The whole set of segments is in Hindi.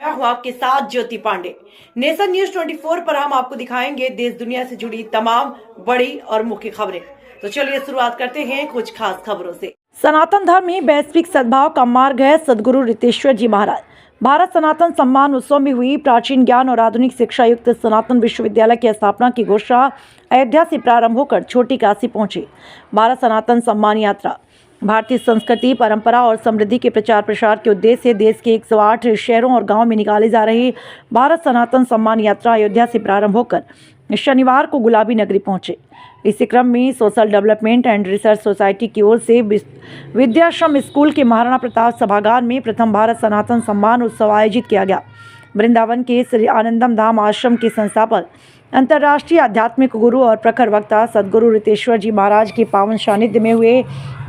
मैं हूं आपके साथ ज्योति पांडे। नेशन न्यूज 24 पर हम आपको दिखाएंगे देश दुनिया से जुड़ी तमाम बड़ी और मुख्य खबरें। तो चलिए शुरुआत करते हैं कुछ खास खबरों से। सनातन धर्म ही वैश्विक सद्भाव का मार्ग है। सदगुरु रितेश्वर जी महाराज। भारत सनातन सम्मान उत्सव में हुई प्राचीन ज्ञान और आधुनिक शिक्षा युक्त सनातन विश्वविद्यालय की स्थापना की घोषणा अयोध्या से प्रारंभ होकर छोटी काशी पहुंची। भारत सनातन सम्मान यात्रा भारतीय संस्कृति, परंपरा और समृद्धि के प्रचार प्रसार के उद्देश्य से देश के 108 शहरों और गांवों में निकाली जा रही भारत सनातन सम्मान यात्रा अयोध्या से प्रारंभ होकर शनिवार को गुलाबी नगरी पहुंचे। इसी क्रम में social development and research society की ओर से विद्याश्रम स्कूल के महाराणा प्रताप सभागार में प्रथम भारत सनातन सम्मान उत्सव आयोजित किया गया। वृंदावन के श्री आनंदम धाम आश्रम के संस्थापक, अंतर्राष्ट्रीय आध्यात्मिक गुरु और प्रखर वक्ता सदगुरु रितेश्वर जी महाराज के पावन सानिध्य में हुए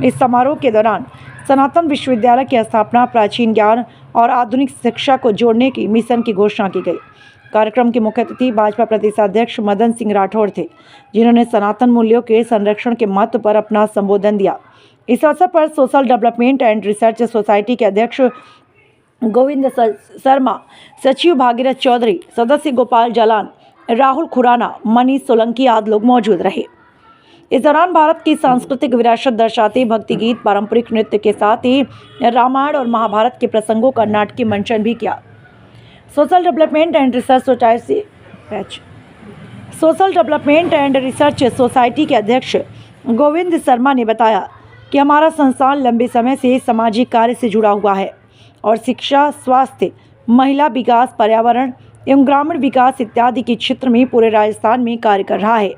इस समारोह के दौरान सनातन विश्वविद्यालय की स्थापना प्राचीन ज्ञान और आधुनिक शिक्षा को जोड़ने की मिशन की घोषणा की गई। कार्यक्रम के मुख्य अतिथि भाजपा प्रदेशाध्यक्ष मदन सिंह राठौड़ थे, जिन्होंने सनातन मूल्यों के संरक्षण के महत्व पर अपना संबोधन दिया। इस अवसर पर social development and research society के अध्यक्ष गोविंद शर्मा, सचिव भागीरथ चौधरी, सदस्य गोपाल जालान, राहुल खुराना, मनीष सोलंकी आदि लोग मौजूद रहे। इस दौरान भारत की सांस्कृतिक विरासत दर्शाते भक्ति गीत, पारंपरिक नृत्य के साथ ही रामायण और महाभारत के प्रसंगों का नाटकीय मंचन भी किया। Social development and research society के अध्यक्ष गोविंद शर्मा ने बताया कि हमारा संस्थान लंबे समय से सामाजिक कार्य से जुड़ा हुआ है और शिक्षा, स्वास्थ्य, महिला विकास, पर्यावरण एवं ग्रामीण विकास इत्यादि के क्षेत्र में पूरे राजस्थान में कार्य कर रहा है।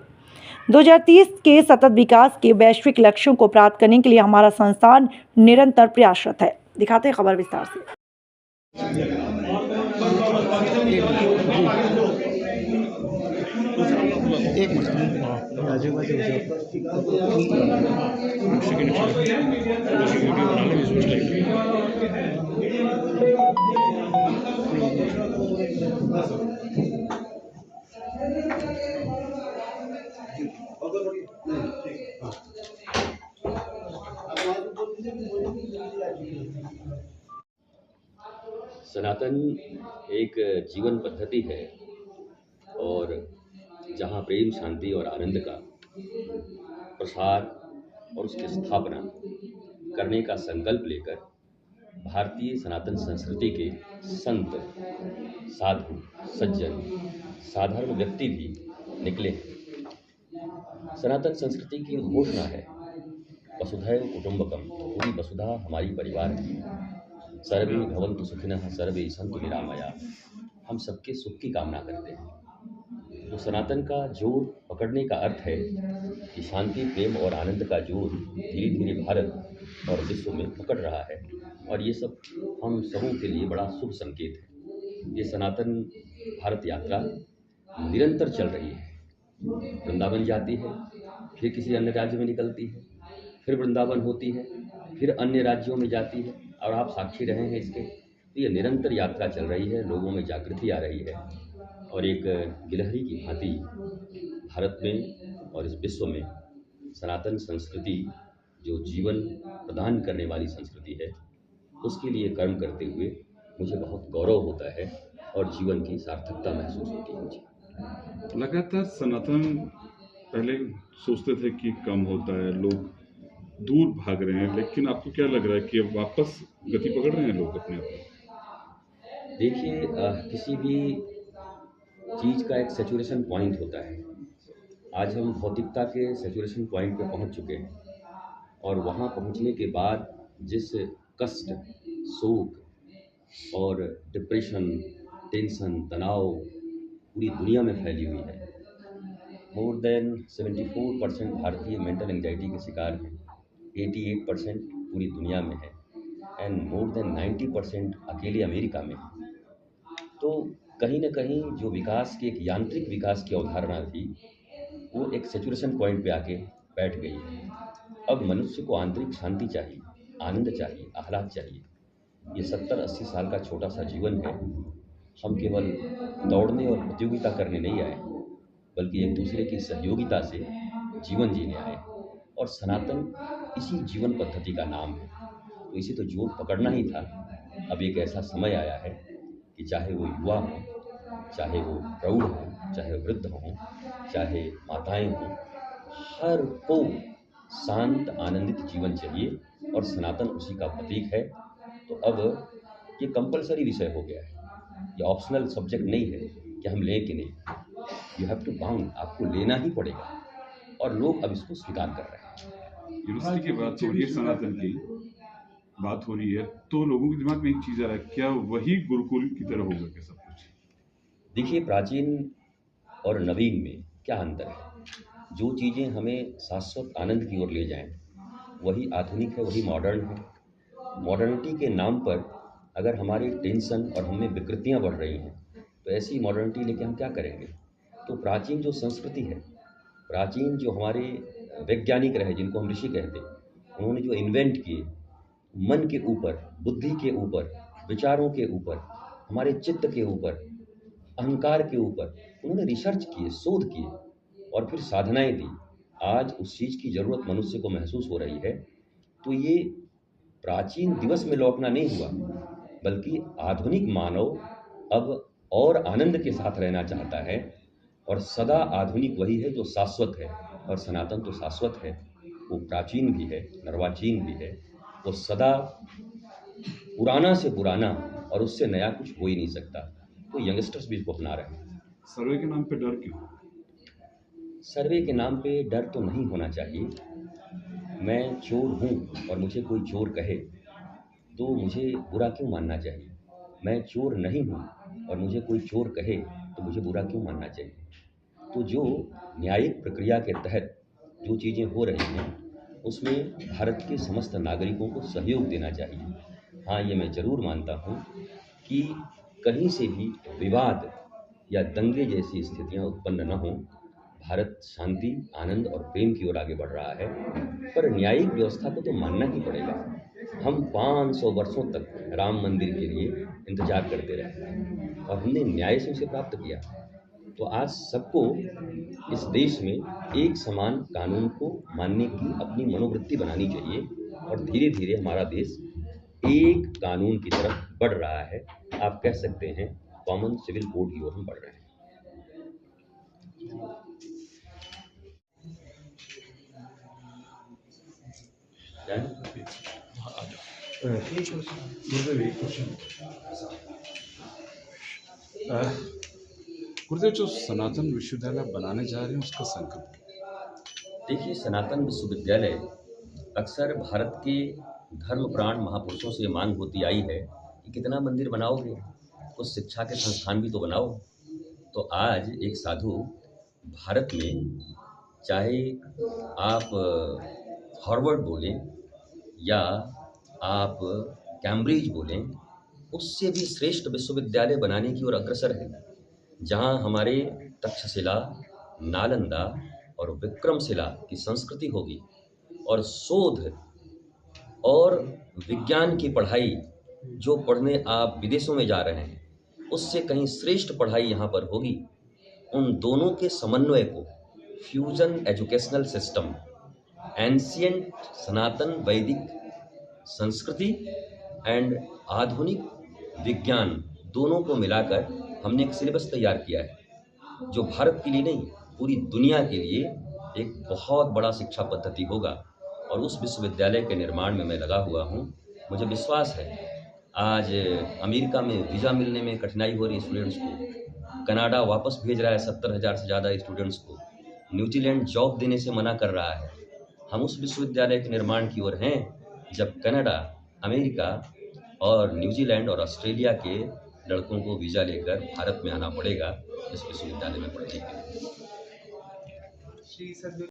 2030 के सतत विकास के वैश्विक लक्ष्यों को प्राप्त करने के लिए हमारा संस्थान निरंतर प्रयासरत है। दिखाते हैं खबर विस्तार से। सनातन एक जीवन पद्धति है और जहाँ प्रेम, शांति और आनंद का प्रसार और उसकी स्थापना करने का संकल्प लेकर भारतीय सनातन संस्कृति के संत, साधु, सज्जन, साधारण व्यक्ति भी निकले हैं। सनातन संस्कृति की घोषणा है वसुधैव कुटुंबकम, पूरी वसुधा हमारी परिवार है। सर्वे भवन्तु सुखिनः, सर्वे सन्तु निरामया। हम सबके सुख की कामना करते हैं। तो सनातन का जोड़ पकड़ने का अर्थ है कि शांति, प्रेम और आनंद का जोड़ धीरे धीरे भारत और विश्व में पकड़ रहा है और ये सब हम सबों के लिए बड़ा शुभ संकेत है। ये सनातन भारत यात्रा निरंतर चल रही है। वृंदावन जाती है, फिर किसी अन्य राज्य में निकलती है, फिर वृंदावन होती है, फिर अन्य राज्यों में जाती है और आप साक्षी रहे हैं इसके। तो ये निरंतर यात्रा चल रही है, लोगों में जागृति आ रही है और एक गिलहरी की भांति भारत में और इस विश्व में सनातन संस्कृति जो जीवन प्रदान करने वाली संस्कृति है, उसके लिए कर्म करते हुए मुझे बहुत गौरव होता है और जीवन की सार्थकता महसूस होती है मुझे। लगातार सनातन पहले सोचते थे कि कम होता है, लोग दूर भाग रहे हैं, लेकिन आपको क्या लग रहा है कि अब वापस गति पकड़ रहे हैं लोग अपने आप? देखिए, किसी भी चीज़ का एक सैचुरेशन पॉइंट होता है। आज हम भौतिकता के सैचुरेशन पॉइंट पे पहुंच चुके हैं और वहां पहुंचने के बाद जिस कष्ट, शोक और डिप्रेशन, टेंशन, तनाव पूरी दुनिया में फैली हुई है। मोर देन 74% भारतीय मेंटल एंजाइटी के शिकार हैं, 88% पूरी दुनिया में है एंड मोर देन 90% अकेले अमेरिका में है। तो कहीं न कहीं जो विकास की एक यांत्रिक विकास की अवधारणा थी, वो एक सैचुरेशन पॉइंट पे आके बैठ गई है। अब मनुष्य को आंतरिक शांति चाहिए, आनंद चाहिए, आह्लाद चाहिए। ये 70-80 साल का छोटा सा जीवन है। हम केवल दौड़ने और प्रतियोगिता करने नहीं आए, बल्कि एक दूसरे की सहयोगिता से जीवन जीने आए और सनातन इसी जीवन पद्धति का नाम है। तो इसे तो जोर पकड़ना ही था। अब एक ऐसा समय आया है कि चाहे वो युवा हों, चाहे वो प्रौढ़ हों, चाहे वृद्ध हों, चाहे माताएं हों, हर को शांत आनंदित जीवन चाहिए और सनातन उसी का प्रतीक है। तो अब ये कंपलसरी विषय हो गया है, ये ऑप्शनल सब्जेक्ट नहीं है कि हम लें कि नहीं। यू हैव टू बाउंड, आपको लेना ही पड़ेगा और लोग अब इसको स्वीकार कर रहे हैं। यूनिवर्सिटी की बात हो रही है, सनातन की बात हो रही है, तो लोगों के दिमाग में एक चीज आ रहा है, क्या वही गुरुकुल की तरह होगा क्या सब कुछ? देखिए, प्राचीन और नवीन में क्या अंतर है? जो चीज़ें हमें शाश्वत आनंद की ओर ले जाएं, वही आधुनिक है, वही मॉडर्न है। मॉडर्निटी के नाम पर अगर हमारी टेंशन और हमें विकृतियां बढ़ रही हैं, तो ऐसी मॉडर्निटी लेके हम क्या करेंगे? तो प्राचीन जो संस्कृति है, प्राचीन जो हमारे वैज्ञानिक रहे, जिनको हम ऋषि कहते हैं, उन्होंने जो इन्वेंट किए, मन के ऊपर, बुद्धि के ऊपर, विचारों के ऊपर, हमारे चित्त के ऊपर, अहंकार के ऊपर उन्होंने रिसर्च किए, शोध किए और फिर साधनाएं दी। आज उस चीज़ की ज़रूरत मनुष्य को महसूस हो रही है। तो ये प्राचीन दिवस में लौटना नहीं हुआ, बल्कि आधुनिक मानव अब और आनंद के साथ रहना चाहता है। और सदा आधुनिक वही है जो शाश्वत है, और सनातन तो शाश्वत है, वो प्राचीन भी है, निर्वाचीन भी है, वो सदा पुराना से पुराना और उससे नया कुछ हो ही नहीं सकता। तो यंगस्टर्स भी इसको अपना रहे हैं। सर्वे के नाम पे डर क्यों? सर्वे के नाम पे डर तो नहीं होना चाहिए। मैं चोर हूँ और मुझे कोई चोर कहे तो मुझे बुरा क्यों मानना चाहिए? मैं चोर नहीं हूँ और मुझे कोई चोर कहे तो मुझे बुरा क्यों मानना चाहिए? तो जो न्यायिक प्रक्रिया के तहत जो चीज़ें हो रही हैं, उसमें भारत के समस्त नागरिकों को सहयोग देना चाहिए। हाँ, ये मैं ज़रूर मानता हूँ कि कहीं से भी विवाद या दंगे जैसी स्थितियाँ उत्पन्न न हों। भारत शांति, आनंद और प्रेम की ओर आगे बढ़ रहा है, पर न्यायिक व्यवस्था को तो मानना ही पड़ेगा। हम 500 वर्षों तक राम मंदिर के लिए इंतजार करते रहे और हमने न्याय से उसे प्राप्त किया। तो आज सबको इस देश में एक समान कानून को मानने की अपनी मनोवृत्ति बनानी चाहिए और धीरे धीरे हमारा देश एक कानून की तरफ बढ़ रहा है। आप कह सकते हैं कॉमन सिविल कोड की ओर हम बढ़ रहे हैं। गुरुदेव, जो सनातन विश्वविद्यालय बनाने जा रहे हैं उसका संकल्प क्या? देखिए, सनातन विश्वविद्यालय अक्सर भारत के धर्म प्राण महापुरुषों से मांग होती आई है कि कितना मंदिर बनाओगे, कुछ शिक्षा के संस्थान भी तो बनाओ। तो आज एक साधु भारत में, चाहे आप हार्वर्ड बोलें या आप कैम्ब्रिज बोलें, उससे भी श्रेष्ठ विश्वविद्यालय बनाने की ओर अग्रसर है, जहां हमारे तक्षशिला, नालंदा और विक्रमशिला की संस्कृति होगी और शोध और विज्ञान की पढ़ाई जो पढ़ने आप विदेशों में जा रहे हैं, उससे कहीं श्रेष्ठ पढ़ाई यहाँ पर होगी। उन दोनों के समन्वय को फ्यूजन एजुकेशनल सिस्टम, एंशिएंट सनातन वैदिक संस्कृति एंड आधुनिक विज्ञान, दोनों को मिलाकर हमने एक सिलेबस तैयार किया है जो भारत के लिए नहीं, पूरी दुनिया के लिए एक बहुत बड़ा शिक्षा पद्धति होगा। और उस विश्वविद्यालय के निर्माण में मैं लगा हुआ हूँ। मुझे विश्वास है, आज अमेरिका में वीज़ा मिलने में कठिनाई हो रही है स्टूडेंट्स को, कनाडा वापस भेज रहा है 70,000 से ज़्यादा स्टूडेंट्स को, न्यूजीलैंड जॉब देने से मना कर रहा है। हम उस विश्वविद्यालय के निर्माण की ओर हैं जब कनाडा, अमेरिका और न्यूजीलैंड और ऑस्ट्रेलिया के लड़कों को वीज़ा लेकर भारत में आना पड़ेगा इस विश्वविद्यालय में पढ़ने के लिए।